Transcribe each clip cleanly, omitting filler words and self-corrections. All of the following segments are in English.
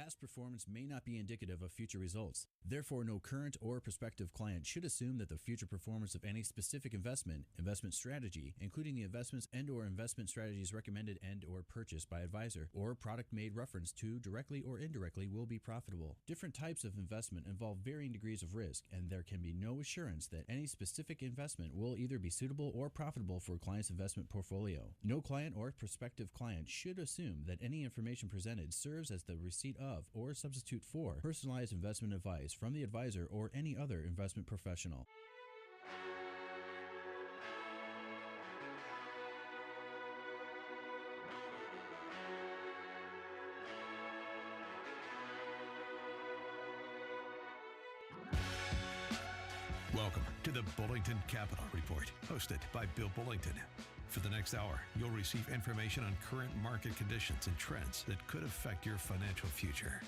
Past performance may not be indicative of future results. Therefore, no current or prospective client should assume that the future performance of any specific investment strategy, including the investments and/or investment strategies recommended and/or purchased by advisor, or product made reference to directly or indirectly, will be profitable. Different types of investment involve varying degrees of risk, and there can be no assurance that any specific investment will either be suitable or profitable for a client's investment portfolio. No client or prospective client should assume that any information presented serves as the receipt of or substitute for personalized investment advice from the advisor or any other investment professional. Welcome to the Bullington Capital Report, hosted by Bill Bullington. For the next hour, you'll receive information on current market conditions and trends that could affect your financial future.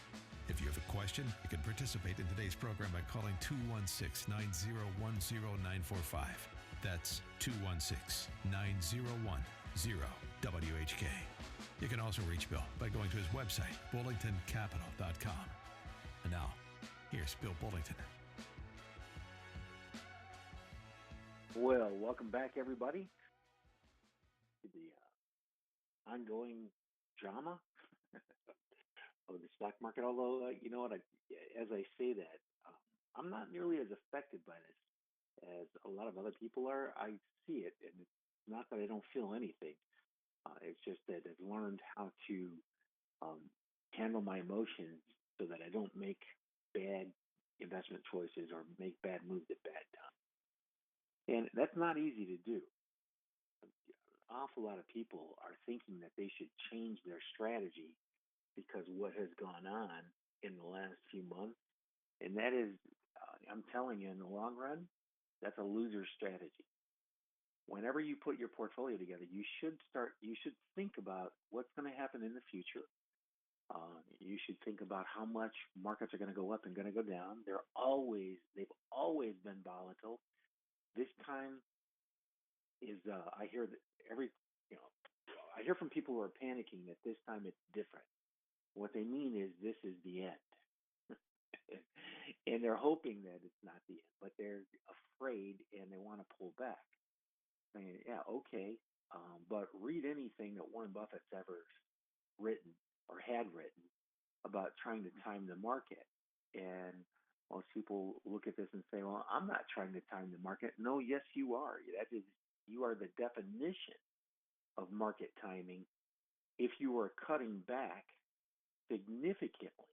If you have a question, you can participate in today's program by calling 216-901-0945. That's 216-901-0WHK. You can also reach Bill by going to his website, bullingtoncapital.com. And now, here's Bill Bullington. Well, welcome back, everybody, to the ongoing drama of the stock market. Although, you know what, as I say that, I'm not nearly as affected by this as a lot of other people are. I see it, and it's not that I don't feel anything. It's just that I've learned how to handle my emotions so that I don't make bad investment choices or make bad moves at bad times. And that's not easy to do. An awful lot of people are thinking that they should change their strategy because what has gone on in the last few months. And that is, I'm telling you, in the long run, that's a loser strategy. Whenever you put your portfolio together, you should think about what's going to happen in the future. You should think about how much markets are going to go up and going to go down. They've always been volatile. This time is, I hear from people who are panicking that this time it's different. What they mean is this is the end. And they're hoping that it's not the end, but they're afraid and they want to pull back. Saying, yeah, okay, but read anything that Warren Buffett's ever written or had written about trying to time the market. And most people look at this and say, well, I'm not trying to time the market. No, yes, you are. You are the definition of market timing if you are cutting back significantly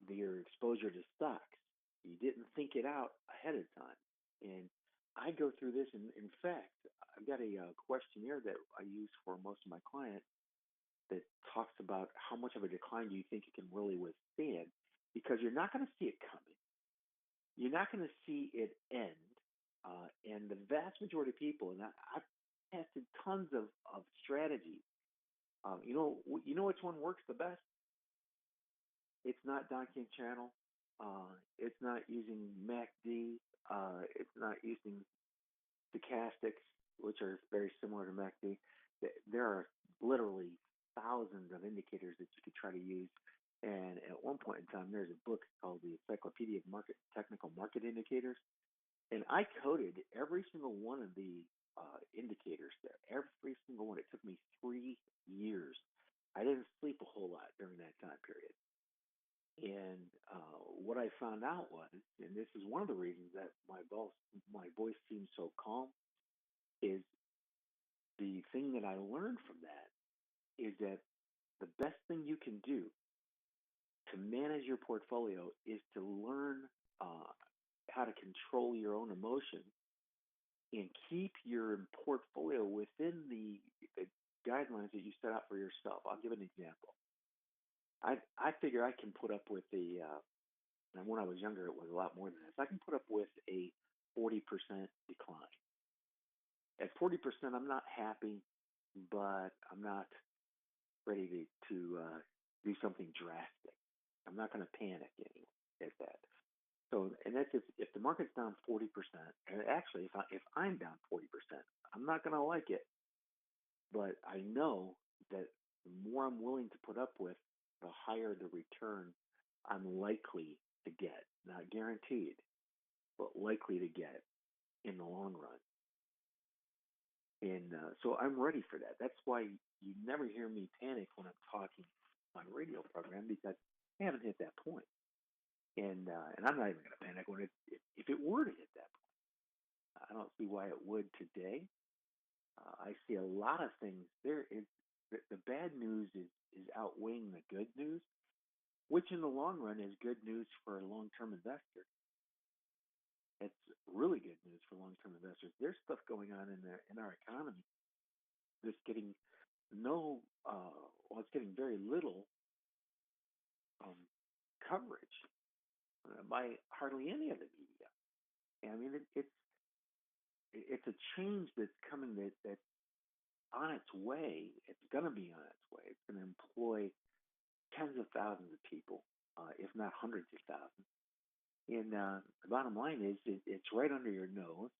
your exposure to stocks. You didn't think it out ahead of time. And I go through this. And in fact, I've got a questionnaire that I use for most of my clients that talks about how much of a decline do you think you can really withstand, because you're not going to see it coming. You're not going to see it end. And the vast majority of people, and I've tested tons of strategies. You know which one works the best? It's not Dunking Channel. It's not using MACD. It's not using stochastics, which are very similar to MACD. There are literally thousands of indicators that you could try to use. And at one point in time, there's a book called the Encyclopedia of Technical Market Indicators. And I coded every single one of the indicators there, every single one. It took me 3 years. I didn't sleep a whole lot during that time period. And what I found out was, and this is one of the reasons that my voice seems so calm, is the thing that I learned from that is that the best thing you can do to manage your portfolio is to learn how to control your own emotions and keep your portfolio within the guidelines that you set out for yourself. I'll give an example. I figure I can put up with and when I was younger, it was a lot more than this. I can put up with a 40% decline. At 40%, I'm not happy, but I'm not ready to do something drastic. I'm not going to panic anymore at that. So, and that's if the market's down 40%, and actually if I'm down 40%, I'm not going to like it. But I know that the more I'm willing to put up with, the higher the return I'm likely to get. Not guaranteed, but likely to get in the long run. And so I'm ready for that. That's why you never hear me panic when I'm talking on a radio program, because I haven't hit that point. And I'm not even going to panic when if it were to hit that point. I don't see why it would today. I see a lot of things there. The bad news is outweighing the good news, which in the long run is good news for a long-term investor. It's really good news for long-term investors. There's stuff going on in our economy that's getting it's getting very little um, coverage by hardly any of the media. And I mean, it's a change that's coming that's on its way. It's going to be on its way. It's going to employ tens of thousands of people, if not hundreds of thousands. And the bottom line is, it's right under your nose,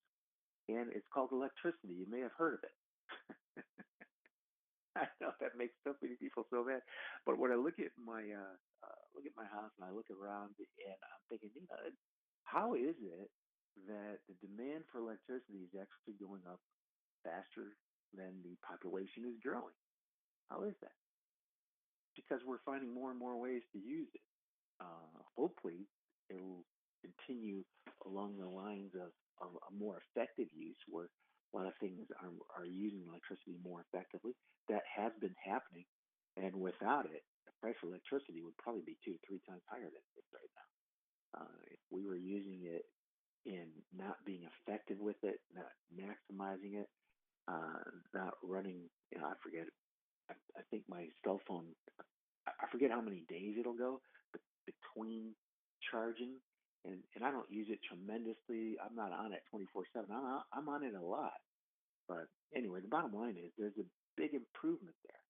and it's called electricity. You may have heard of it. I know that makes so many people so mad, but when I look at my house and I look around, and I'm thinking, how is it that the demand for electricity is actually going up faster than the population is growing? How is that? Because we're finding more and more ways to use it. Hopefully, it'll continue along the lines of a more effective use, where a lot of things are using electricity more effectively. That has been happening, and without it, the price of electricity would probably be 2 to 3 times higher than it is right now. If we were using it and not being effective with it, not maximizing it, not running, I forget. I think my cell phone, I forget how many days it'll go between charging, and I don't use it tremendously. I'm not on it 24/7. I'm on it a lot. But anyway, the bottom line is there's a big improvement there.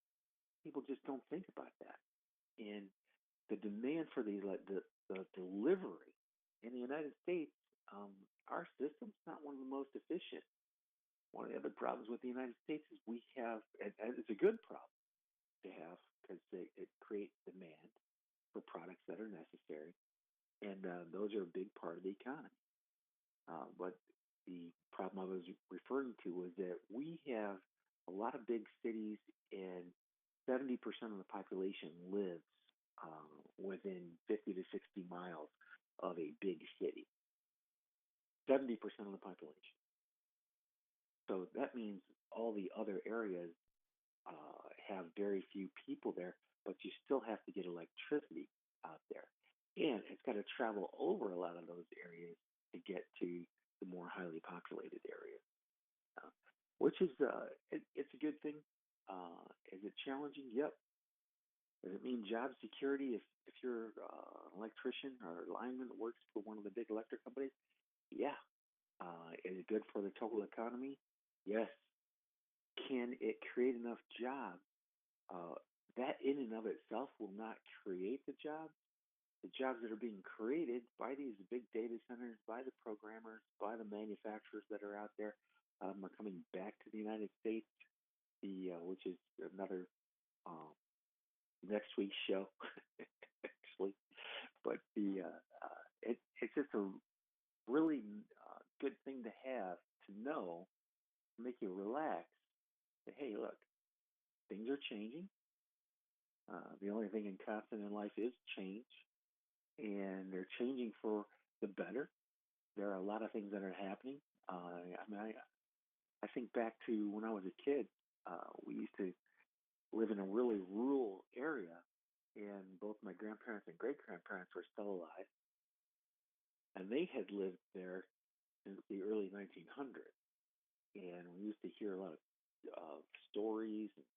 People just don't think about that. And the demand for the delivery in the United States, our system's not one of the most efficient. One of the other problems with the United States is we have, and it's a good problem to have, because it creates demand for products that are necessary, and those are a big part of the economy. But the problem I was referring to was that we have a lot of big cities, and 70% of the population lives within 50 to 60 miles of a big city. 70% of the population. So that means all the other areas have very few people there, but you still have to get electricity out there. And it's got to travel over a lot of those areas to get to the more highly populated areas, which is it's a good thing. Is it challenging? Yep. Does it mean job security if you're an electrician or lineman that works for one of the big electric companies? Yeah. Is it good for the total economy? Yes. Can it create enough jobs? That in and of itself will not create the jobs. The jobs that are being created by these big data centers, by the programmers, by the manufacturers that are out there, are coming back to the United States, which is another next week's show, actually. But it's just a really good thing to have, to know, to make you relax. That, hey, look, things are changing. The only thing in constant in life is change, and they're changing for the better. There are a lot of things that are happening. I think back to when I was a kid. We used to live in a really rural area, and both my grandparents and great-grandparents were still alive, and they had lived there since the early 1900s. And we used to hear a lot of stories, and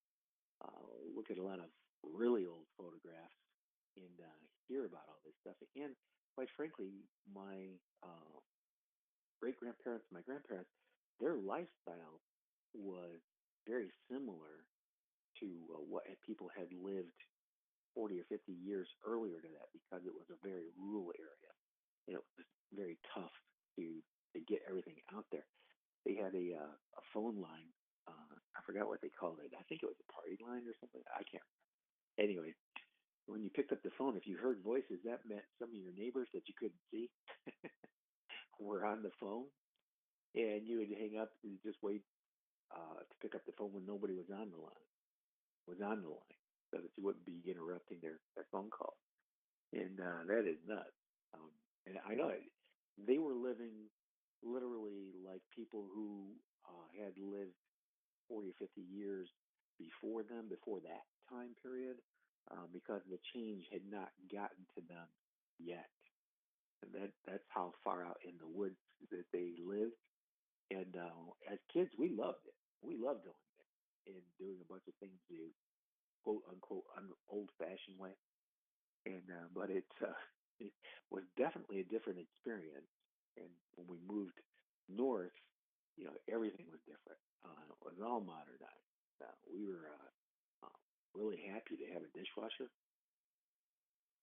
look at a lot of really old photographs, and hear about all this stuff. And quite frankly, my great-grandparents and my grandparents, their lifestyle was very similar to what people had lived 40 or 50 years earlier to that, because it was a very rural area. It was very tough to get everything out there. They had a phone line. I forgot what they called it. I think it was a party line or something. I can't remember. Anyway, When you picked up the phone, if you heard voices, that meant some of your neighbors that you couldn't see were on the phone, and you would hang up and just wait to pick up the phone when nobody was on the line, so that you wouldn't be interrupting their phone call. And that is nuts. Um, and I know they were living literally like people who had lived 40 or 50 years before them, before that time period, because the change had not gotten to them yet. And that's how far out in the woods that they lived. And as kids, we loved it. We loved going there and doing a bunch of things the quote unquote old fashioned way. And but it was definitely a different experience. And when we moved north, everything was different. It was all modernized. We were really happy to have a dishwasher,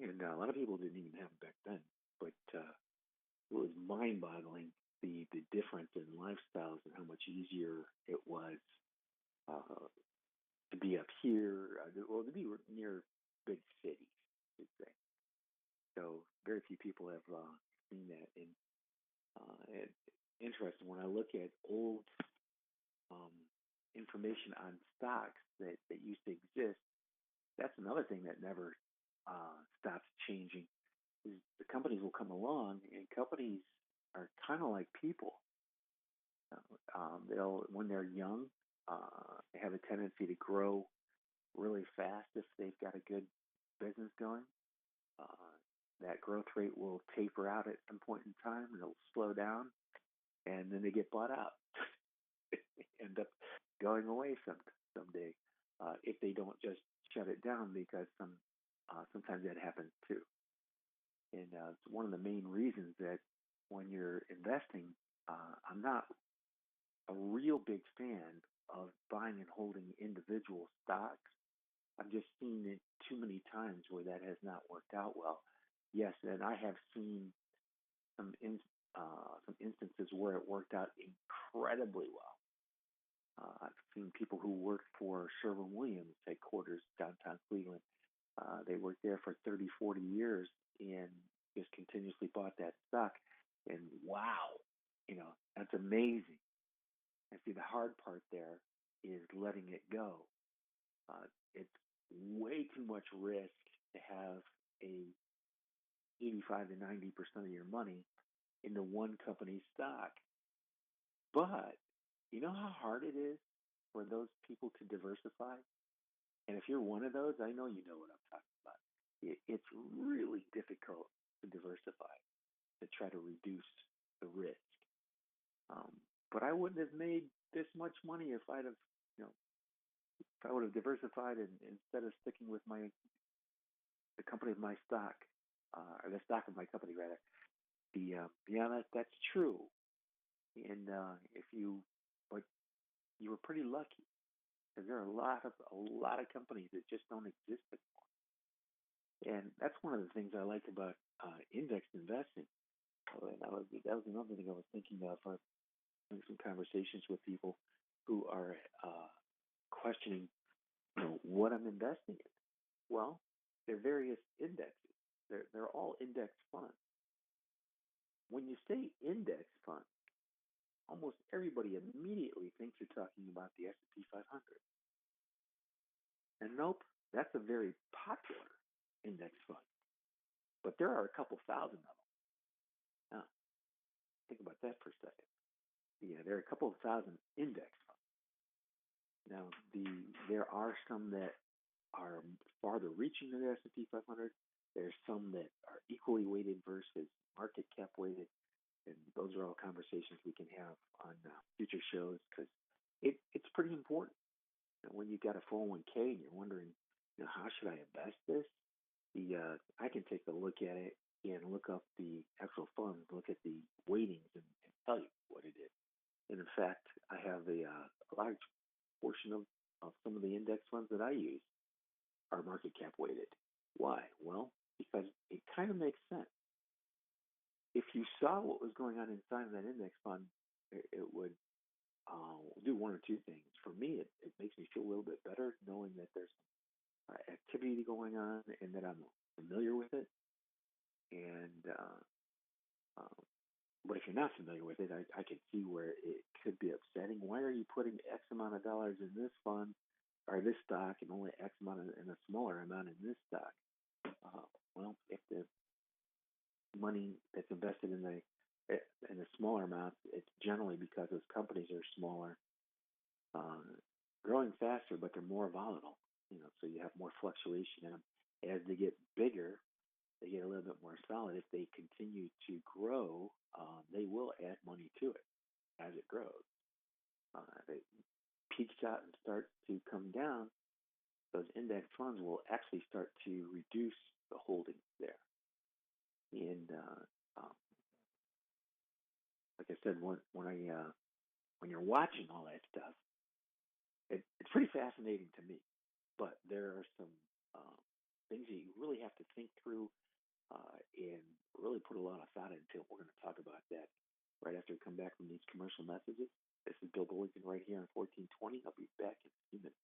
and a lot of people didn't even have them back then. But it was mind-boggling the difference in lifestyles and how much easier it was to be up here, to be near big cities, you'd say. So very few people have seen that. And interesting when I look at old um, information on stocks that used to exist. That's another thing that never stops changing. Is the companies will come along, and companies are kind of like people. They'll when they're young, they have a tendency to grow really fast if they've got a good business going. Uh, that growth rate will taper out at some point in time, and it'll slow down, and then they get bought out, end up going away someday if they don't just shut it down, because sometimes that happens too. And it's one of the main reasons that when you're investing, I'm not a real big fan of buying and holding individual stocks. I've just seen it too many times where that has not worked out well. Yes, and I have seen some instances where it worked out incredibly well. I've seen people who worked for Sherwin-Williams headquarters downtown Cleveland. They worked there for 30, 40 years and just continuously bought that stock. And wow, that's amazing. And see, the hard part there is letting it go. It's way too much risk to have a 85 to 90% of your money into one company's stock. But you know how hard it is for those people to diversify? And if you're one of those, I know you know what I'm talking about. It's really difficult to diversify, to try to reduce the risk. Um, but I wouldn't have made this much money if if I would have diversified and instead of sticking with the company of my stock, or the stock of my company rather. Be honest, that's true. And but you were pretty lucky, because there are a lot of companies that just don't exist anymore. And that's one of the things I like about index investing. That was another thing I was thinking of. Having some conversations with people who are questioning, what I'm investing in. Well, there are various indexes. They're all index funds. When you say index fund, almost everybody immediately thinks you're talking about the S&P 500. And nope, that's a very popular index fund. But there are a couple thousand of them. Now, think about that for a second. Yeah, there are a couple of thousand index funds. Now, there are some that are farther reaching than the S&P 500. There's some that are equally weighted versus market cap weighted. And those are all conversations we can have on future shows, because it's pretty important. When you've got a 401k and you're wondering, how should I invest this? I can take a look at it and look up the actual funds, look at the weightings, and tell you what it is. And in fact, I have a large portion of some of the index funds that I use are market cap weighted. Why? Well, because it kind of makes sense. If you saw what was going on inside of that index fund, it would do one or two things. For me, it makes me feel a little bit better knowing that there's activity going on and that I'm familiar with it. And um, but if you're not familiar with it, I can see where it could be upsetting. Why are you putting X amount of dollars in this fund or this stock and only X amount in a smaller amount in this stock? Well, if the money that's invested in a smaller amount, it's generally because those companies are smaller, uh, growing faster, but they're more volatile. So you have more fluctuation in them. As they get bigger, they get a little bit more solid. If they continue to grow, they will add money to it as it grows. If it peaks out and starts to come down, those index funds will actually start to reduce the holdings there. And like I said, when you're watching all that stuff, it's pretty fascinating to me. But there are some things that you really have to think through and really put a lot of thought into. We're going to talk about that right after we come back from these commercial messages. This is Bill Bullington right here on 1420. I'll be back in a few minutes.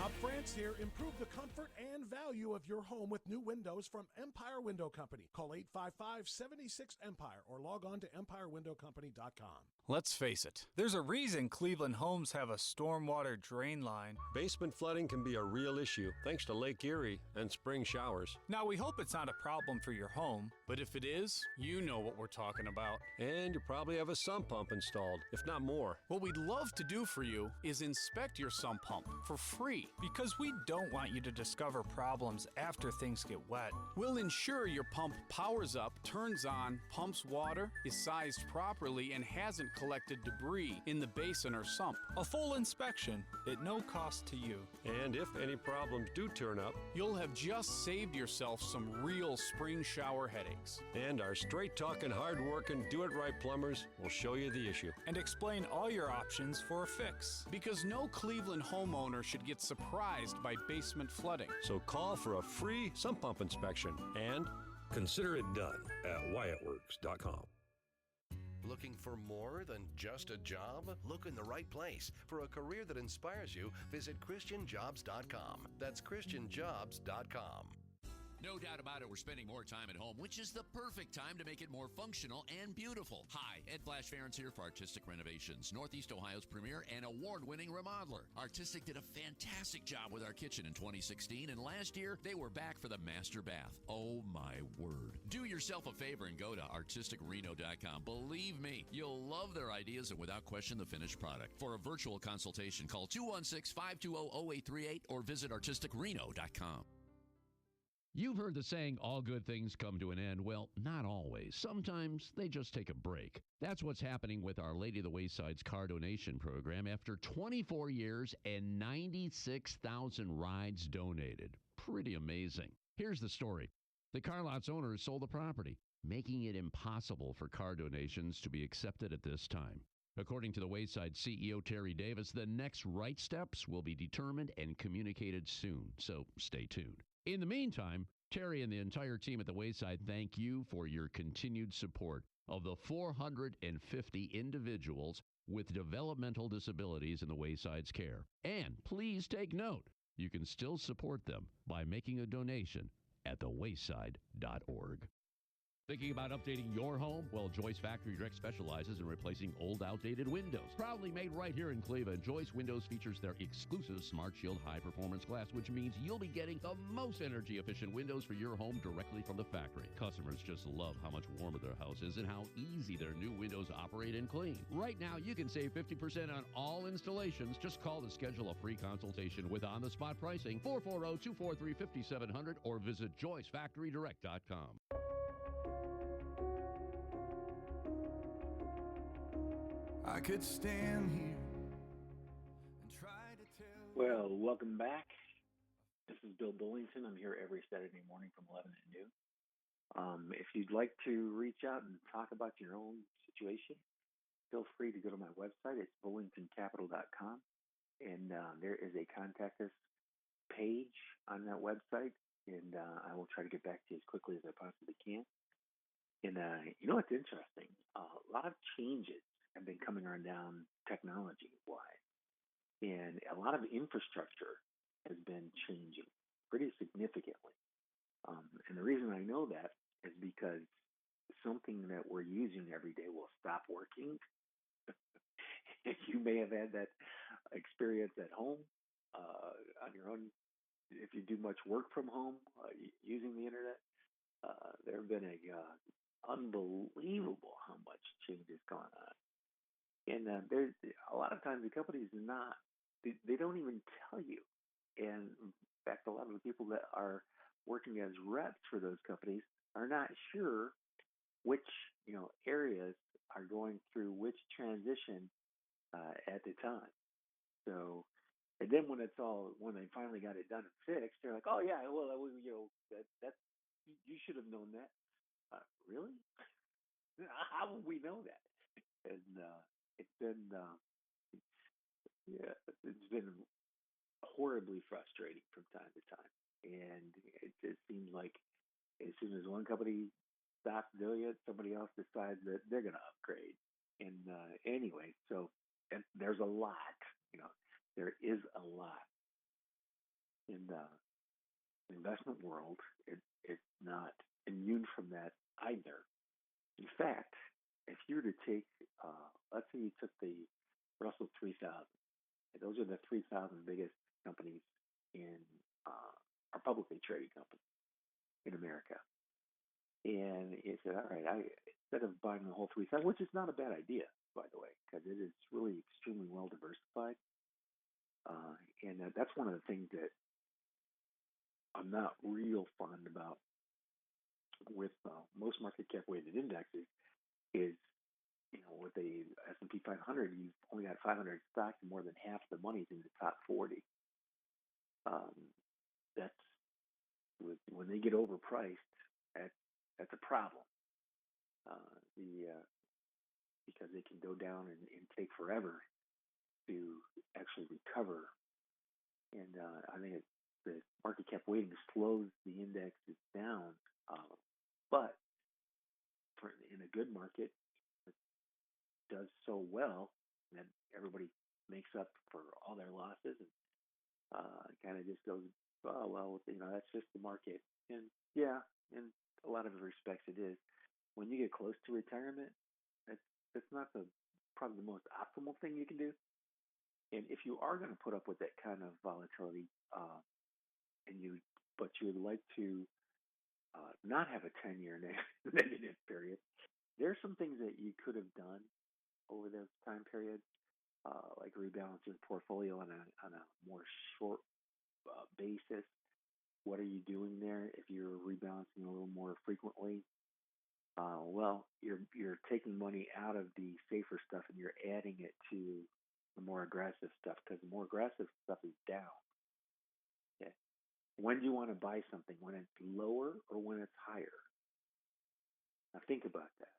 Bob France here. Improve the comfort and value of your home with new windows from Empire Window Company. Call 855-76-EMPIRE or log on to empirewindowcompany.com. Let's face it, there's a reason Cleveland homes have a stormwater drain line. Basement flooding can be a real issue thanks to Lake Erie and spring showers. Now, we hope it's not a problem for your home, but if it is, you know what we're talking about. And you probably have a sump pump installed, if not more. What we'd love to do for you is inspect your sump pump for free, because we don't want you to discover problems after things get wet. We'll ensure your pump powers up, turns on, pumps water, is sized properly, and hasn't collected debris in the basin or sump. A full inspection at no cost to you. And if any problems do turn up, you'll have just saved yourself some real spring shower headaches. And our straight-talking, hard-working, do-it-right plumbers will show you the issue. And explain all your options for a fix. Because no Cleveland homeowner should get surprised by basement flooding. So call for a free sump pump inspection and consider it done at WyattWorks.com. Looking for more than just a job? Look in the right place. For a career that inspires you, visit ChristianJobs.com. That's ChristianJobs.com. No doubt about it, we're spending more time at home, which is the perfect time to make it more functional and beautiful. Hi, Ed Flash Ferentz here for Artistic Renovations, Northeast Ohio's premier and award-winning remodeler. Artistic did a fantastic job with our kitchen in 2016, and last year, they were back for the master bath. Oh, my word. Do yourself a favor and go to artisticreno.com. Believe me, you'll love their ideas and without question the finished product. For a virtual consultation, call 216-520-0838 or visit artisticreno.com. You've heard the saying, all good things come to an end. Well, not always. Sometimes they just take a break. That's what's happening with Our Lady of the Wayside's car donation program after 24 years and 96,000 rides donated. Pretty amazing. Here's the story. The car lot's owners sold the property, making it impossible for car donations to be accepted at this time. According to the Wayside CEO, Terry Davis, the next right steps will be determined and communicated soon, so stay tuned. In the meantime, Terry and the entire team at the Wayside thank you for your continued support of the 450 individuals with developmental disabilities in the Wayside's care. And please take note, you can still support them by making a donation at thewayside.org. Thinking about updating your home? Well, Joyce Factory Direct specializes in replacing old, outdated windows. Proudly made right here in Cleveland, Joyce Windows features their exclusive Smart Shield high-performance glass, which means you'll be getting the most energy-efficient windows for your home directly from the factory. Customers just love how much warmer their house is and how easy their new windows operate and clean. Right now, you can save 50% on all installations. Just call to schedule a free consultation with on-the-spot pricing, 440-243-5700, or visit JoyceFactoryDirect.com. I could stand here and try to tell. Well, welcome back. This is Bill Bullington. I'm here every Saturday morning from 11 to noon. If you'd like to reach out and talk about your own situation, feel free to go to my website. It's bullingtoncapital.com. and there is a contact us page on that website, and I will try to get back to you as quickly as I possibly can. And you know what's interesting? A lot of changes have been coming on down technology wise, and a lot of infrastructure has been changing pretty significantly. And the reason I know that is because something that we're using every day will stop working. You may have had that experience at home, on your own. If you do much work from home using the internet, there have been unbelievable how much change has gone on. And there's a lot of times the companies they don't even tell you. And in fact, a lot of the people that are working as reps for those companies are not sure which areas are going through which transition at the time. So, and then when they finally got it done and fixed, they're like, oh yeah, well, that you should have known that. Really? How would we know that? And it's been yeah, it's been horribly frustrating from time to time, and it just seems like as soon as one company stops doing it, somebody else decides that they're going to upgrade. And anyway, so and there's a lot, there is a lot in the investment world. It's not immune from that either. In fact, if you were to take, let's say you took the Russell 3000, those are the 3,000 biggest companies in are publicly traded companies in America. And it said, all right, instead of buying the whole 3,000, which is not a bad idea, by the way, because it is really extremely well diversified. And that's one of the things that I'm not real fond about with most market cap weighted indexes is, with the S&P 500, you've only got 500 stocks, and more than half the money's in the top 40. That's when they get overpriced. That's a problem. Because they can go down and take forever to actually recover. And I think the market cap weighting slows the indexes down. But in a good market, it does so well that everybody makes up for all their losses, and kind of just goes, oh well, that's just the market. And yeah, in a lot of respects, it is. When you get close to retirement, that's not probably the most optimal thing you can do. And if you are going to put up with that kind of volatility, but you would like to not have a 10-year negative period, there are some things that you could have done over those time periods, like rebalancing the portfolio on a more short basis. What are you doing there if you're rebalancing a little more frequently? Well, you're taking money out of the safer stuff and you're adding it to the more aggressive stuff, because the more aggressive stuff is down. Okay. When do you want to buy something? When it's lower or when it's higher? Now think about that,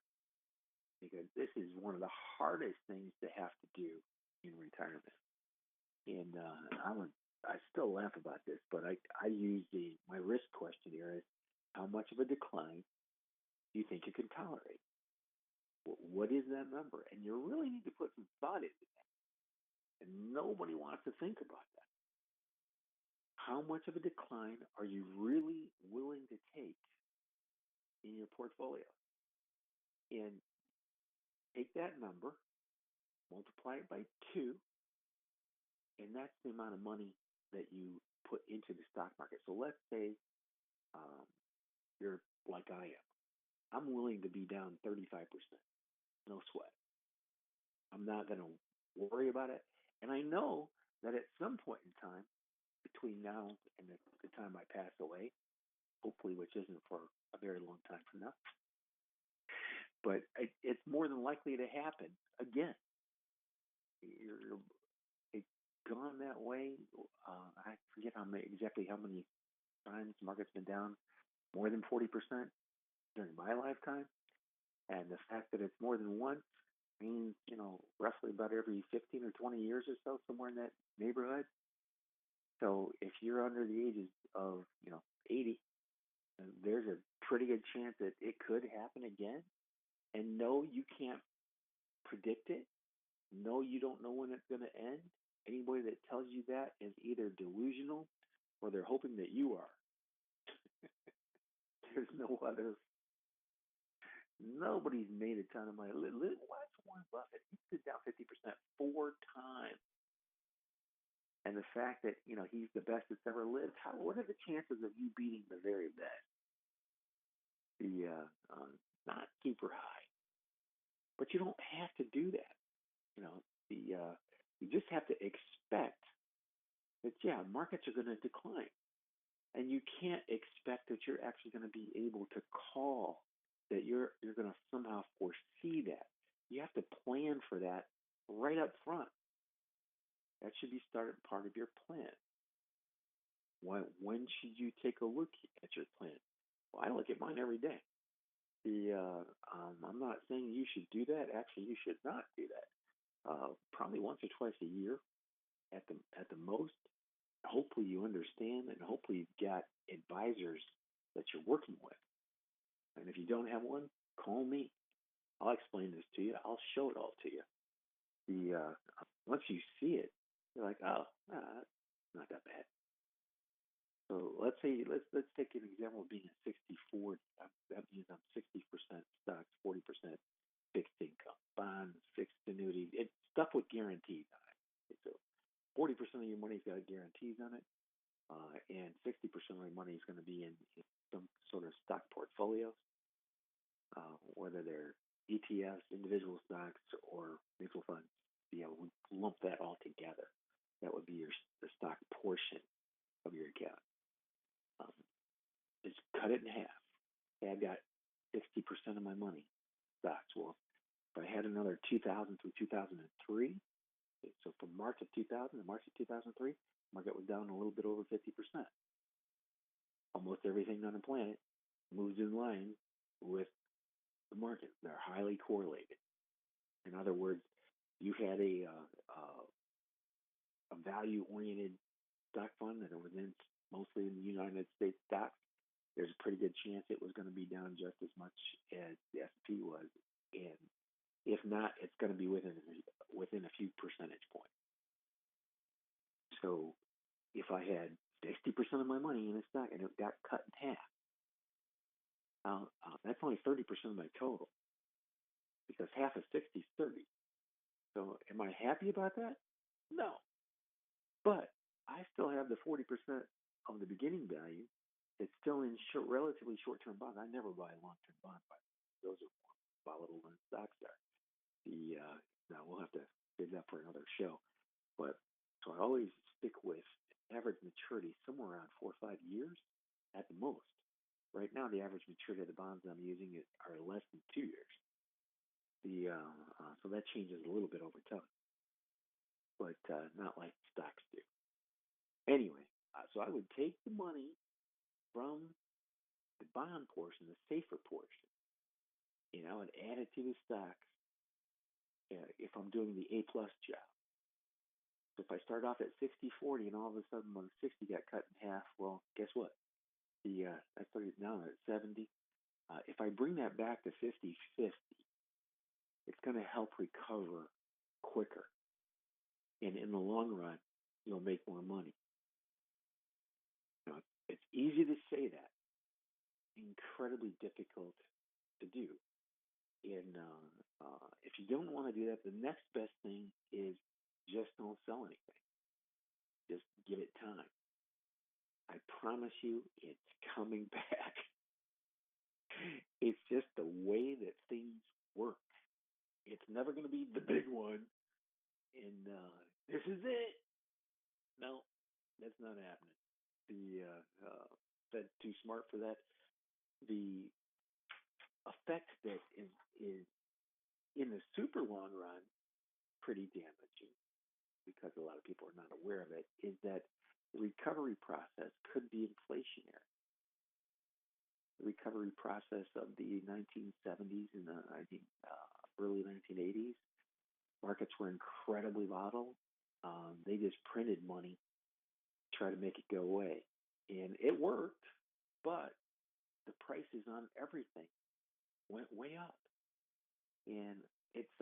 because this is one of the hardest things to have to do in retirement. And I still laugh about this, but I use my risk questionnaire as how much of a decline do you think you can tolerate? What is that number? And you really need to put some thought into that. And nobody wants to think about that. How much of a decline are you really willing to take in your portfolio? And take that number, multiply it by 2, and that's the amount of money that you put into the stock market. So let's say you're like I am. I'm willing to be down 35%. No sweat. I'm not going to worry about it. And I know that at some point in time, between now and the time I pass away, hopefully, which isn't for a very long time from now, but it's more than likely to happen again. It's gone that way. I forget exactly how many times the market's been down more than 40% during my lifetime. And the fact that it's more than once means, roughly about every 15 or 20 years or so, somewhere in that neighborhood. So if you're under the ages of, 80, there's a pretty good chance that it could happen again. And no, you can't predict it. No, you don't know when it's going to end. Anybody that tells you that is either delusional or they're hoping that you are. There's no other. Nobody's made a ton of money. Watch Warren Buffett. He's down 50% 4 times. And the fact that, he's the best that's ever lived, what are the chances of you beating the very best? Not super high. But you don't have to do that. You just have to expect that, markets are going to decline. And you can't expect that you're actually going to be able to call that you're going to somehow foresee that. You have to plan for that right up front. That should be started part of your plan. When should you take a look at your plan? Well, I look at mine every day. I'm not saying you should do that. Actually, you should not do that. Probably once or twice a year, at the most. Hopefully, you understand, and hopefully, you've got advisors that you're working with. And if you don't have one, call me. I'll explain this to you. I'll show it all to you. Once you see it, you're like, oh, not that bad. So let's take an example of being a 60-40. That means I'm 60% stocks, 40% fixed income, bonds, fixed annuities. It's stuff with guarantees on it. So 40% of your money's got guarantees on it, and 60% of your money is going to be in some sort of stock portfolios, whether they're ETFs, individual stocks, or mutual funds. We lump that all together. That would be the stock portion of your account. Just cut it in half. Okay, I've got 60% of my money stocks. Well, if I had another 2000 through 2003, so from March of 2000 to March of 2003, market was down a little bit over 50%. Almost everything on the planet moves in line with the market. They're highly correlated. In other words, you had a value-oriented stock fund that was in mostly in the United States stocks. There's a pretty good chance it was going to be down just as much as the S&P was, and if not, it's going to be within a few percentage points. So, if I had 60% of my money in a stock and it got cut in half, that's only 30% of my total, because half of 60 is 30. So, am I happy about that? No. But I still have the 40% of the beginning value. It's still in relatively short-term bonds. I never buy long-term bonds. Those are more volatile than stocks are. Now we'll have to save that for another show. But so I always stick with average maturity somewhere around 4 or 5 years at the most. Right now, the average maturity of the bonds I'm using are less than 2 years. So that changes a little bit over time, but not like stocks do. Anyway, so I would take the money from the bond portion, the safer portion, and add it to the stocks if I'm doing the A-plus job. So if I start off at 60-40 and all of a sudden when 60 got cut in half, well, guess what? I started now at 70. If I bring that back to 50-50, it's going to help recover quicker. And in the long run, you'll make more money. It's easy to say that, incredibly difficult to do. And if you don't want to do that, the next best thing is just don't sell anything. Just give it time. I promise you, it's coming back. It's just the way that things work. It's never going to be the big one, and this is it. No, that's not happening. The Fed's too smart for that. The effect that is in the super long run pretty damaging, because a lot of people are not aware of it, is that the recovery process could be inflationary. The recovery process of the 1970s and the early 1980s Markets were incredibly volatile. They just printed money, try to make it go away, and it worked. But the prices on everything went way up, and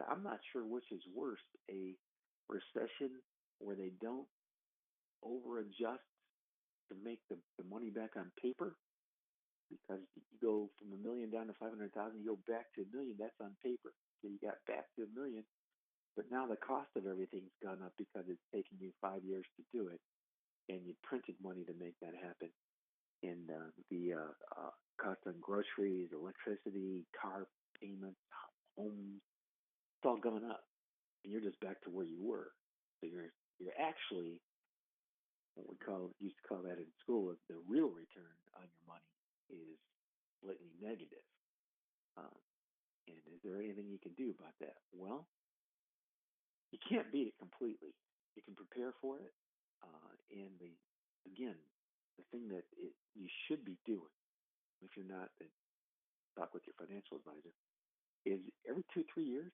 I'm not sure which is worse: a recession where they don't over adjust to make the money back on paper, because you go from a million down to 500,000, you go back to a million. That's on paper. So you got back to a million, but now the cost of everything's gone up because it's taken you 5 years to do it, and you printed money to make that happen. And the cost on groceries, electricity, car payments, homes, it's all going up, and you're just back to where you were. So you're actually what we used to call that in school, the real return on your money is slightly negative. Um, and is there anything you can do about that? Well, you can't beat it completely. You can prepare for it, and again, the thing that you should be doing, if you're not, then talk with your financial advisor, is every 2-3 years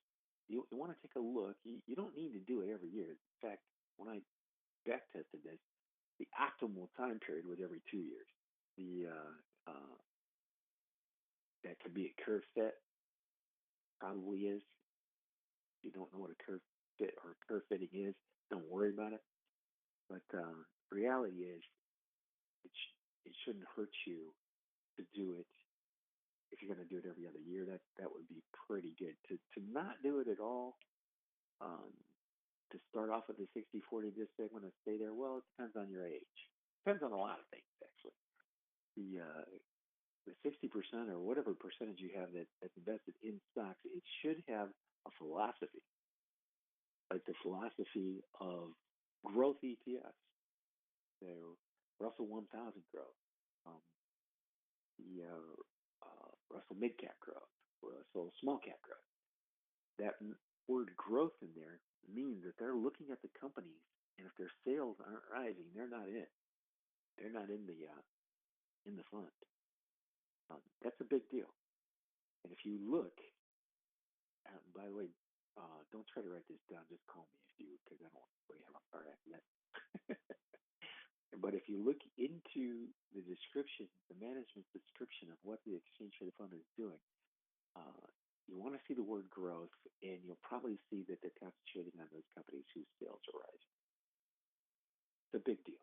you want to take a look. You don't need to do it every year. In fact, when I back tested this, the optimal time period was every 2 years. The that could be a curve fit, probably is. If you don't know what a curve fit or curve fitting is, don't worry about it. But reality is, it shouldn't hurt you to do it. If you're going to do it every other year, that would be pretty good. To not do it at all, to start off with the 60-40 this segment and stay there, well, it depends on your age. Depends on a lot of things, actually. The 60% or whatever percentage you have that's invested in stocks, it should have a philosophy, like the philosophy of growth ETFs, the Russell 1000 growth, the Russell mid cap growth, Russell small cap growth. That word growth in there means that they're looking at the companies, and if their sales aren't rising, they're not in. They're not in the fund. That's a big deal. And if you look, by the way, don't try to write this down. Just call me because I don't want to have a hard accident. But if you look into the description, the management description of what the exchange traded fund is doing, you want to see the word growth, and you'll probably see that they're concentrating on those companies whose sales are rising. It's a big deal,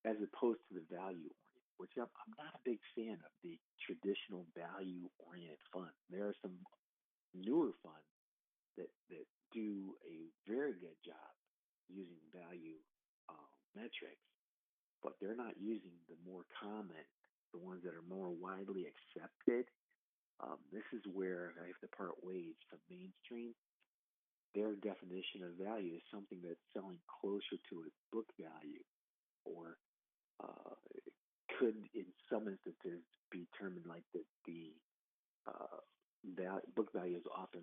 as opposed to the value oriented, which I'm not a big fan of the traditional value oriented fund. There are some newer funds that do a very good job using value metrics, but they're not using the more common, the ones that are more widely accepted. This is where I have to part ways from mainstream. Their definition of value is something that's selling closer to its book value, or could, in some instances, be determined like the book value is often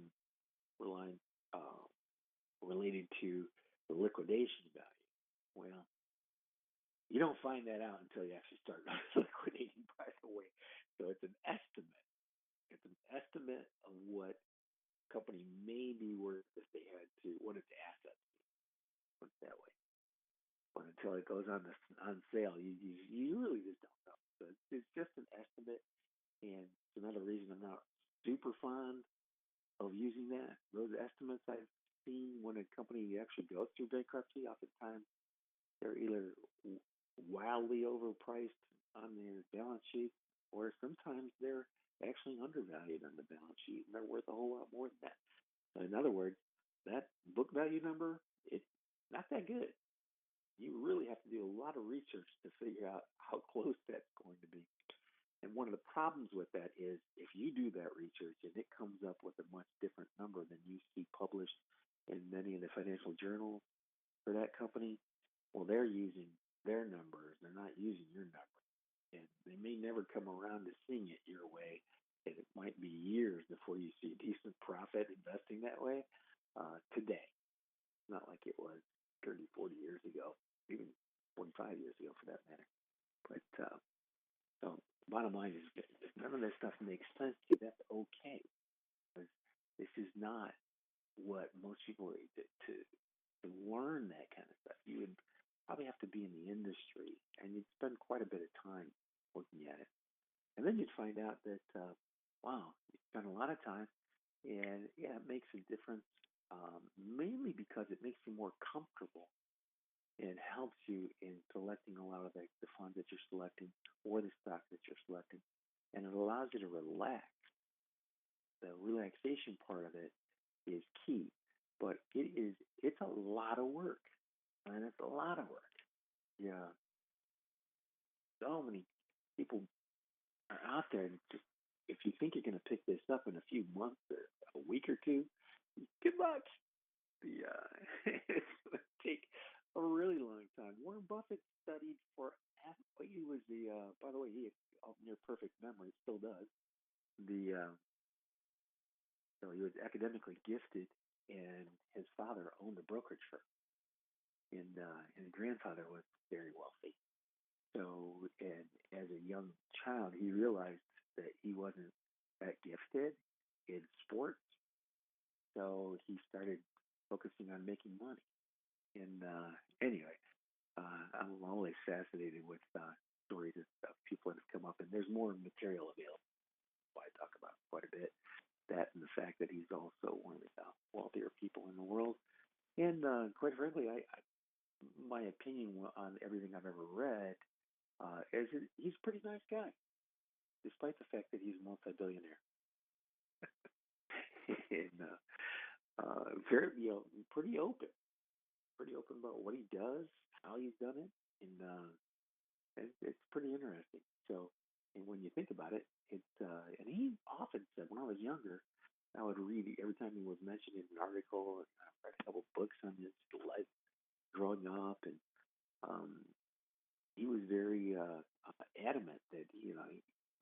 related to the liquidation value. Well, you don't find that out until you actually start liquidating, by the way. So it's an estimate. It's an estimate of what a company may be worth if they had to, what its assets be. Put it that way. But until it goes on sale, you really just don't know. So it's just an estimate, and it's another reason I'm not super fond of using that. Those estimates I've seen when a company actually goes through bankruptcy, oftentimes they're either wildly overpriced on their balance sheet, or sometimes they're actually undervalued on the balance sheet, and they're worth a whole lot more than that. So in other words, that book value number, it's not that good. You really have to do a lot of research to figure out how close that's going to be. And one of the problems with that is if you do that research and it comes up with a much different number than you see published in many of the financial journals for that company, well, they're using their numbers. They're not using your number. And they may never come around to seeing it your way. And it might be years before you see a decent profit investing that way today. Not like it was 30, 40 years ago, even 45 years ago for that matter. But so bottom line is, if none of this stuff makes sense to you, that's okay. Because this is not what most people to learn that kind of stuff. You would probably have to be in the industry, and you'd spend quite a bit of time looking at it. And then you'd find out that, wow, you spend a lot of time, and yeah, it makes a difference, mainly because it makes you more comfortable and helps you in selecting a lot of the funds that you're selecting or the stock that you're selecting. And it allows you to relax. The relaxation part of it is key, but it's a lot of work, and it's a lot of work. Yeah, so many people are out there, and just if you think you're going to pick this up in a few months or a week or two, good luck. It's going to take a really long time. Warren Buffett studied for. He was by the way, he had near perfect memory, still does. So he was academically gifted, and his father owned a brokerage firm, and his grandfather was very wealthy. So, and as a young child, he realized that he wasn't that gifted in sports, so he started focusing on making money. And anyway, I'm always fascinated with stories and stuff. People that have come up, and there's more material available. I talk about it quite a bit. That and the fact that he's also one of the wealthier people in the world. And quite frankly, my opinion on everything I've ever read is that he's a pretty nice guy, despite the fact that he's a multi-billionaire. And very, pretty open about what he does, how he's done it, and it's pretty interesting. So, and when you think about it, and he often said, when I was younger, I would read every time he was mentioned in an article, and I read a couple books on his life growing up, and he was very adamant that he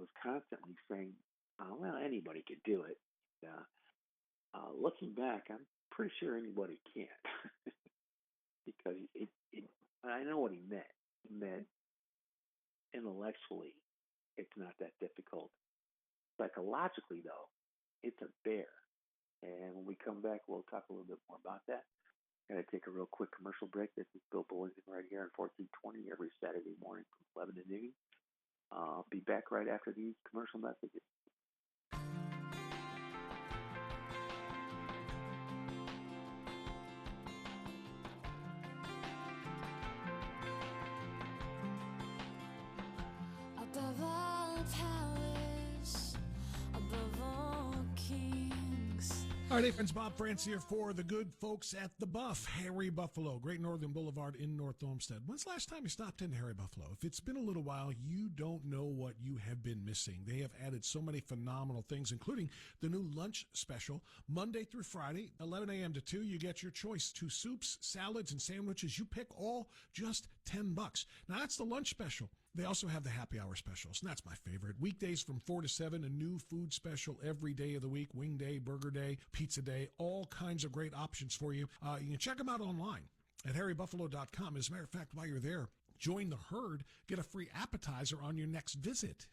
was constantly saying, well, anybody could do it. Looking back, I'm pretty sure anybody can, because I know what he meant. He meant intellectually, it's not that difficult. Psychologically, though, it's a bear. And when we come back, we'll talk a little bit more about that. Got to take a real quick commercial break. This is Bill Bullington right here on 1420 every Saturday morning from 11 to noon. I'll be back right after these commercial messages. Above all powers, above all kings. All right, hey friends, Bob France here for the good folks at The Buff, Harry Buffalo, Great Northern Boulevard in North Olmsted. When's the last time you stopped in Harry Buffalo? If it's been a little while, you don't know what you have been missing. They have added so many phenomenal things, including the new lunch special, Monday through Friday, 11 a.m. to 2. You get your choice, 2 soups, salads, and sandwiches. You pick all just $10. Now, that's the lunch special. They also have the happy hour specials, and that's my favorite. Weekdays from 4 to 7, a new food special every day of the week, wing day, burger day, pizza day, all kinds of great options for you. You can check them out online at harrybuffalo.com. As a matter of fact, while you're there, join the herd, get a free appetizer on your next visit.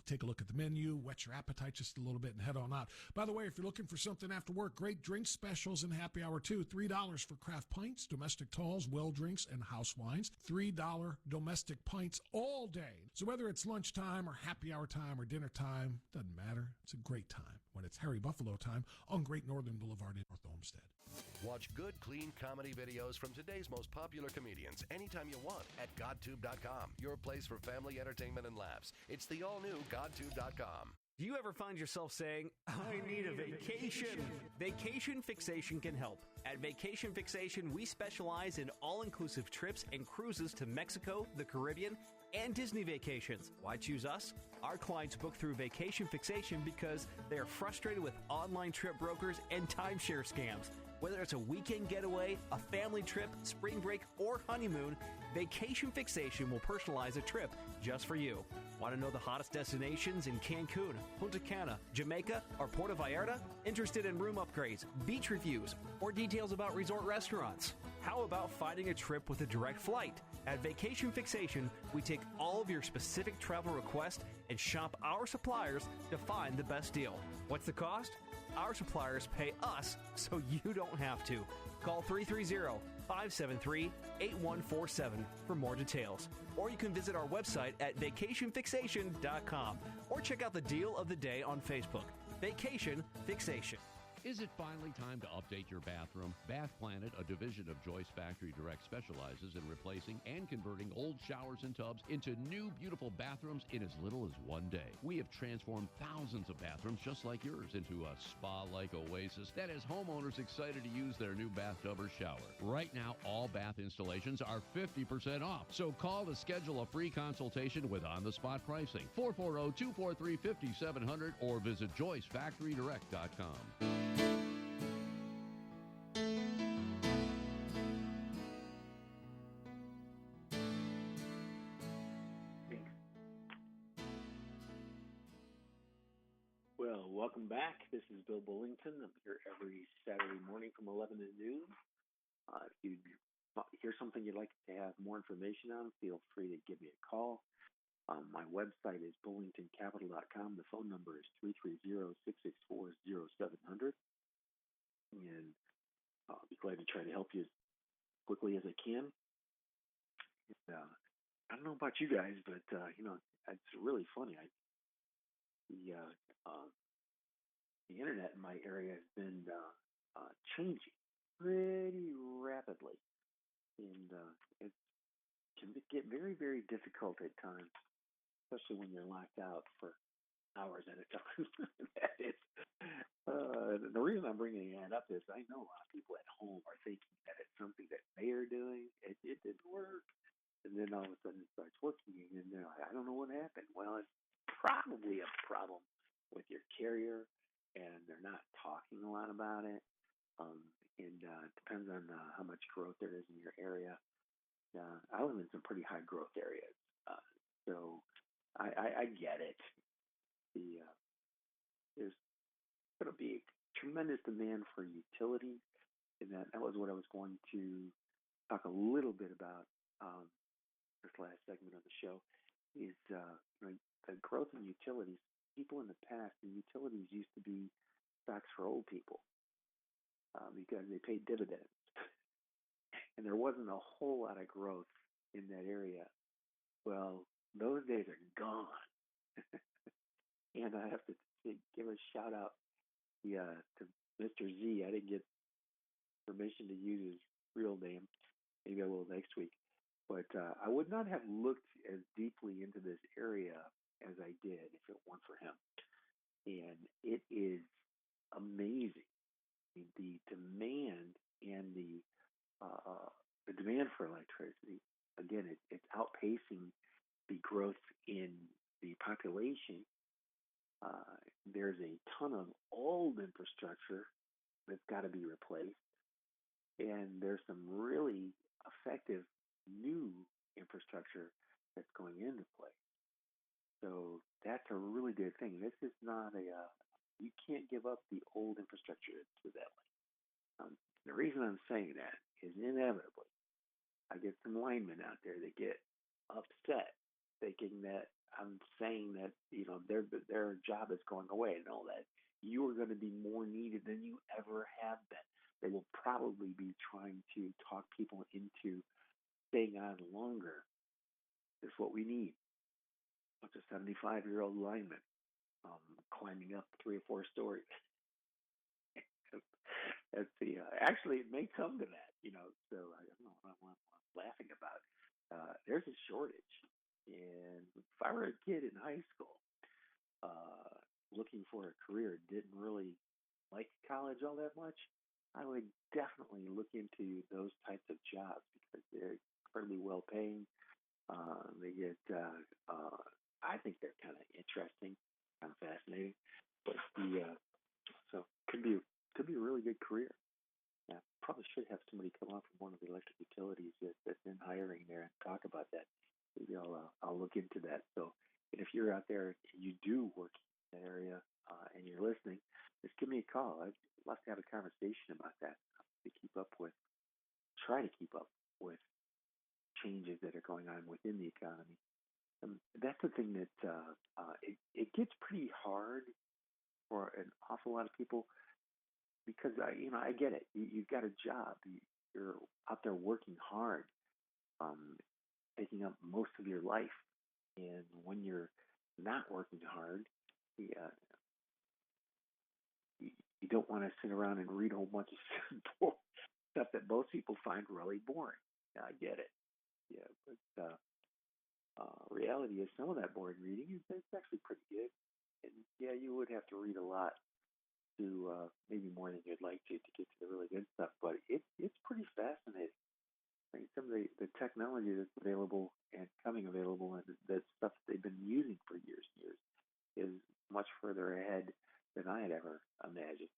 Take a look at the menu, whet your appetite just a little bit, and head on out. By the way, if you're looking for something after work, great drink specials and happy hour too. $3 for craft pints, domestic talls, well drinks, and house wines. $3 domestic pints all day. So whether it's lunchtime or happy hour time or dinner time, doesn't matter. It's a great time when it's Harry Buffalo time on Great Northern Boulevard in North Olmsted. Watch good, clean comedy videos from today's most popular comedians anytime you want at GodTube.com, your place for family entertainment and laughs. It's the all-new GodTube.com. Do you ever find yourself saying, I need a vacation? Vacation Fixation can help. At Vacation Fixation, we specialize in all-inclusive trips and cruises to Mexico, the Caribbean, and Disney vacations. Why choose us? Our clients book through Vacation Fixation because they are frustrated with online trip brokers and timeshare scams. Whether it's a weekend getaway, a family trip, spring break, or honeymoon, Vacation Fixation will personalize a trip just for you. Want to know the hottest destinations in Cancun, Punta Cana, Jamaica, or Puerto Vallarta? Interested in room upgrades, beach reviews, or details about resort restaurants? How about finding a trip with a direct flight? At Vacation Fixation, we take all of your specific travel requests and shop our suppliers to find the best deal. What's the cost? Our suppliers pay us so you don't have to. Call 330-573-8147 for more details. Or you can visit our website at vacationfixation.com or check out the deal of the day on Facebook. Vacation Fixation. Is it finally time to update your bathroom? Bath Planet, a division of Joyce Factory Direct, specializes in replacing and converting old showers and tubs into new, beautiful bathrooms in as little as one day. We have transformed thousands of bathrooms just like yours into a spa-like oasis that has homeowners excited to use their new bathtub or shower. Right now, all bath installations are 50% off. So call to schedule a free consultation with on-the-spot pricing. 440-243-5700 or visit JoyceFactoryDirect.com. Well, welcome back. This is Bill Bullington. I'm here every Saturday morning from 11 to noon. If you hear something you'd like to have more information on, feel free to give me a call. My website is bullingtoncapital.com. The phone number is 330-664-0700. And I'll be glad to try to help you as quickly as I can. And, I don't know about you guys, but it's really funny. The internet in my area has been changing pretty rapidly, and it can get very, very difficult at times, especially when you're locked out for hours at a time. That is, the reason I'm bringing that up is I know a lot of people at home are thinking that it's something that they are doing. It didn't work, and then all of a sudden it starts working, and they're like, I don't know what happened. Well, it's probably a problem with your carrier, and they're not talking a lot about it. It depends on how much growth there is in your area. I live in some pretty high growth areas, so I get it. There's going to be a tremendous demand for utilities, and that was what I was going to talk a little bit about this last segment of the show. Is the growth in utilities. People in the past, the utilities used to be stocks for old people because they paid dividends. And there wasn't a whole lot of growth in that area. Well, those days are gone. And I have to give a shout out to Mr. Z. I didn't get permission to use his real name. Maybe I will next week. But I would not have looked as deeply into this area as I did if it weren't for him. And it is amazing. The demand and the demand for electricity, again, it's outpacing the growth in the population. There's a ton of old infrastructure that's got to be replaced. And there's some really effective new infrastructure that's going into place. So that's a really good thing. This is not you can't give up the old infrastructure to that way. The reason I'm saying that is inevitably I get some linemen out there that get upset thinking that I'm saying that, their job is going away and all that. You are going to be more needed than you ever have been. They will probably be trying to talk people into staying on longer. Is what we need. What's a 75-year-old lineman climbing up 3 or 4 stories? Actually, it may come to that, so I don't know what I'm laughing about. There's a shortage. And if I were a kid in high school looking for a career, didn't really like college all that much, I would definitely look into those types of jobs because they're incredibly well paying. They get, I think they're kind of interesting, kind of fascinating. But so could be a really good career. Yeah, probably should have somebody come on from one of the electric utilities that's in hiring there and talk about that. Maybe I'll look into that. So, and if you're out there and you do work in that area and you're listening, just give me a call. I'd love to have a conversation about that. Try to keep up with changes that are going on within the economy. That's the thing that it gets pretty hard for an awful lot of people because I get it. You've got a job. You're out there working hard, taking up most of your life, and when you're not working hard, yeah, you don't want to sit around and read a whole bunch of stuff that most people find really boring. Yeah, I get it. Yeah, but reality is some of that boring reading is it's actually pretty good. And yeah, you would have to read a lot to maybe more than you'd like to get to the really good stuff. But it's pretty fascinating. I mean, some of the technology that's available and coming available, and the stuff that they've been using for years and years, is much further ahead than I had ever imagined.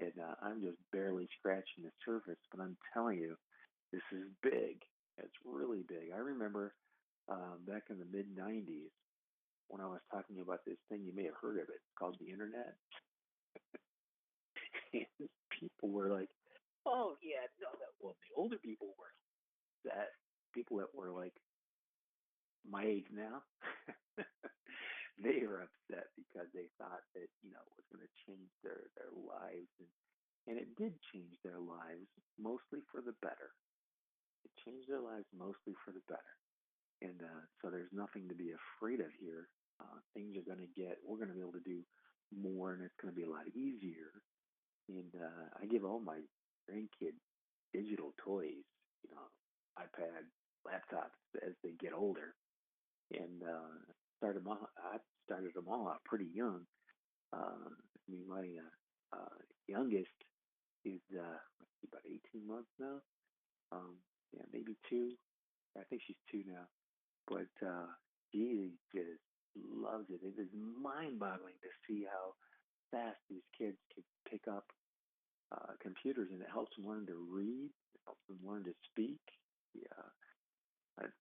And I'm just barely scratching the surface, but I'm telling you, this is big. It's really big. I remember back in the mid 90s when I was talking about this thing, you may have heard of it, called the internet. And people were like, oh, yeah, no, well, the older people were that. People that were like my age now, they were upset because they thought that, it was going to change their lives. And it did change their lives mostly for the better. It changed their lives mostly for the better. And so there's nothing to be afraid of here. Things are going to we're going to be able to do more, and it's going to be a lot easier. And I give all my grandkids digital toys, iPad, laptops as they get older. And I started them all out pretty young. My youngest is about 18 months now. Yeah, maybe 2. I think she's 2 now. But she just loves it. It is mind-boggling to see how fast these kids can pick up computers, and it helps them learn to read. It helps them learn to speak. Yeah,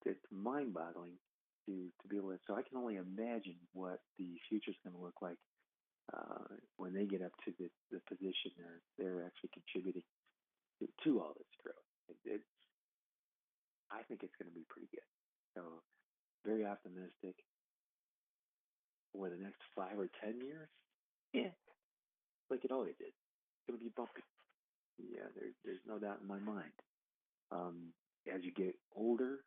it's mind-boggling to be able to. So I can only imagine what the future is going to look like when they get up to the position they're actually contributing to all this growth. I think it's going to be pretty good. So very optimistic for the next 5 or 10 years. Yeah, like it always is. It's going to be bumpy. Yeah, there's no doubt in my mind. As you get older,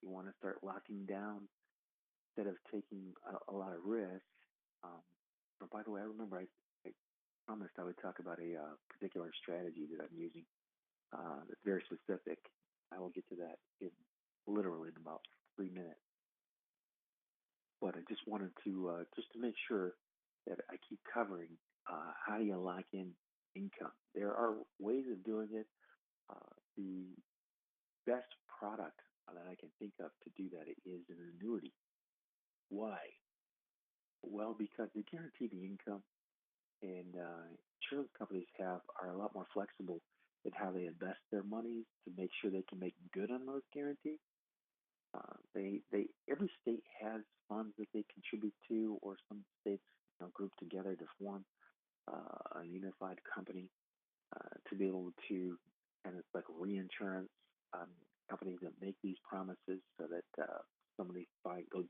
you want to start locking down instead of taking a lot of risks. But by the way, I remember I promised I would talk about a particular strategy that I'm using that's very specific. I will get to that literally in about 3 minutes. But I just wanted to just to make sure that I keep covering how do you lock in income. There are ways of doing it. The best product that I can think of to do that is an annuity. Why? Well, because they guarantee the income, and insurance companies are a lot more flexible in how they invest their money to make sure they can make good on those guarantees. Every state has funds that they contribute to, or some states group together to form a unified company to be able to kind of like reinsurance companies that make these promises, so that somebody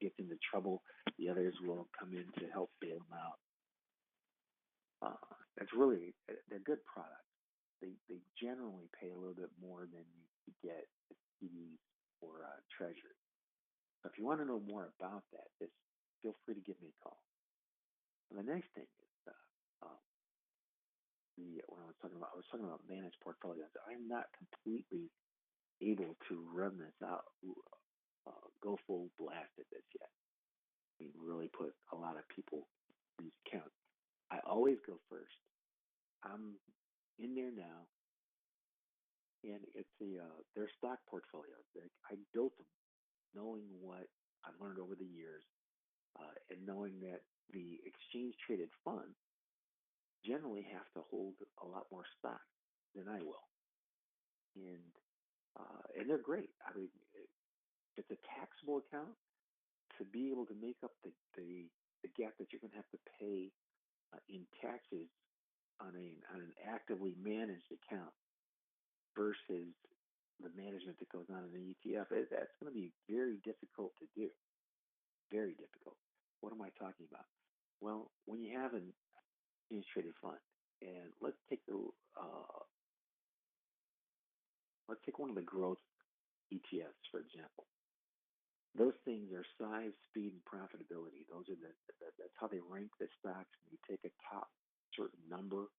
gets into trouble, the others will come in to help bail them out. They're good products. They generally pay a little bit more than you get at CDs or Treasury. So if you want to know more about that, just feel free to give me a call. And the next thing is when I was talking about managed portfolios. I'm not completely able to run this out, go full blast at this yet. I mean, really put a lot of people in these accounts. I always go first. I'm in there now, and it's their stock portfolios. I built them knowing what I've learned over the years, and knowing that the exchange traded funds generally have to hold a lot more stock than I will, and they're great. I mean, it's a taxable account. To be able to make up the gap that you're going to have to pay in taxes on an actively managed account versus the management that goes on in an ETF, that's going to be very difficult to do. Very difficult. What am I talking about? Well, when you have exchange traded fund. And let's take one of the growth ETFs, for example. Those things are size, speed, and profitability. Those are that's how they rank the stocks. You take a top certain number,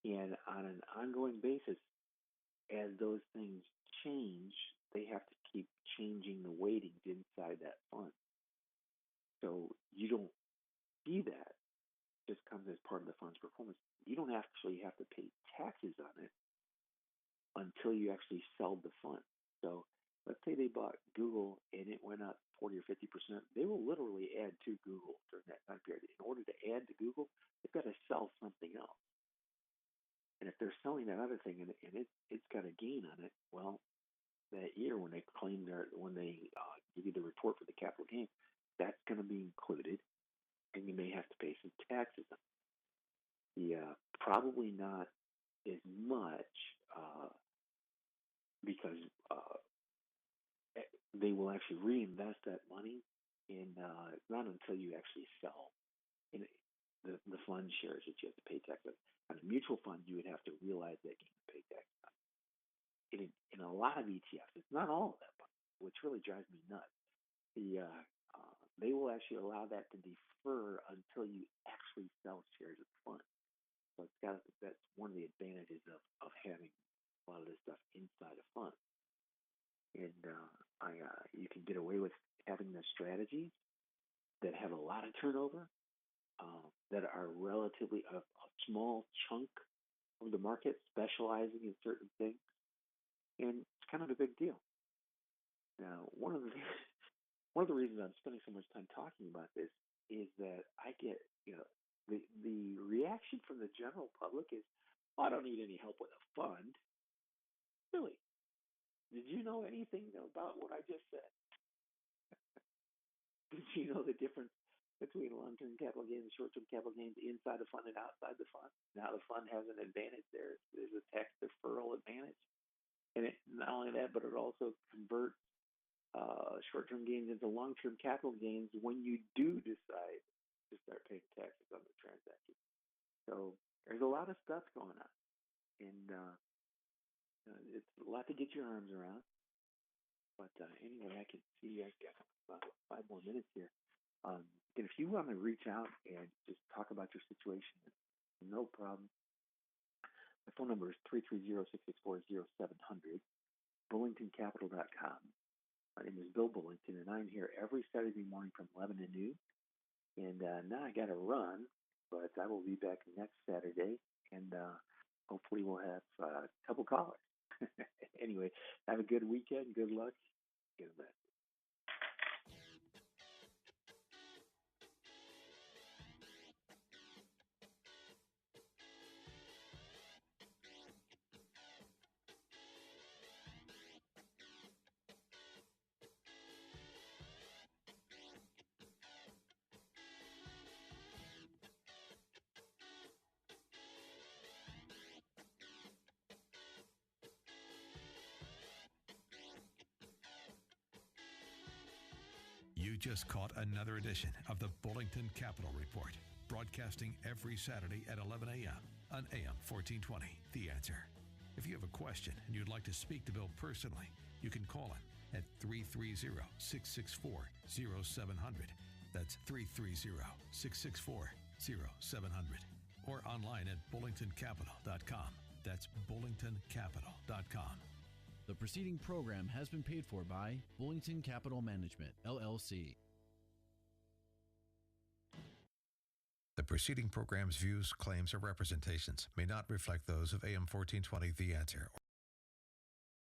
and on an ongoing basis, as those things change, they have to keep changing the weightings inside that fund. So you don't see that. It just comes as part of the fund's performance. You don't actually have to pay taxes on it until you actually sell the fund. So let's say they bought Google and it went up 40 or 50%. They will literally add to Google during that time period. In order to add to Google, they've got to sell something else. And if they're selling that other thing and it's got a gain on it, well, that year when they give you the report for the capital gain, that's going to be included, and you may have to pay some taxes on it. Yeah, probably not as much because they will actually reinvest that money in not until you actually sell in the fund shares that you have to pay tax on. On a mutual fund, you would have to realize that gain and pay tax on. In a lot of ETFs, it's not all of them, which really drives me nuts. They will actually allow that to defer until you actually sell shares of the fund. So that's one of the advantages of having a lot of this stuff inside a fund. And you can get away with having the strategies that have a lot of turnover, that are relatively a small chunk of the market, specializing in certain things, and it's kind of a big deal. Now, one of the reasons I'm spending so much time talking about this is that I get, the reaction from the general public is, I don't need any help with a fund. Really? Did you know anything about what I just said? Did you know the difference between long-term capital gains and short-term capital gains inside the fund and outside the fund? Now the fund has an advantage there. There's a tax deferral advantage. And not only that, but it also converts short-term gains into long-term capital gains when you do decide to start paying taxes on the transaction. So there's a lot of stuff going on. And it's a lot to get your arms around. But anyway, I can see I've got about 5 more minutes here. And if you want to reach out and just talk about your situation, no problem. My phone number is 330-664-0700, bullingtoncapital.com. My name is Bill Bullington, and I'm here every Saturday morning from 11 to noon. And now I got to run, but I will be back next Saturday, and hopefully we'll have a couple callers. Anyway, have a good weekend. Good luck. Get a message. You just caught another edition of the Bullington Capital Report, broadcasting every Saturday at 11 a.m. on AM 1420, The Answer. If you have a question and you'd like to speak to Bill personally, you can call him at 330-664-0700. That's 330-664-0700. Or online at bullingtoncapital.com. That's bullingtoncapital.com. The preceding program has been paid for by Bullington Capital Management, LLC. The preceding program's views, claims, or representations may not reflect those of AM 1420 The Answer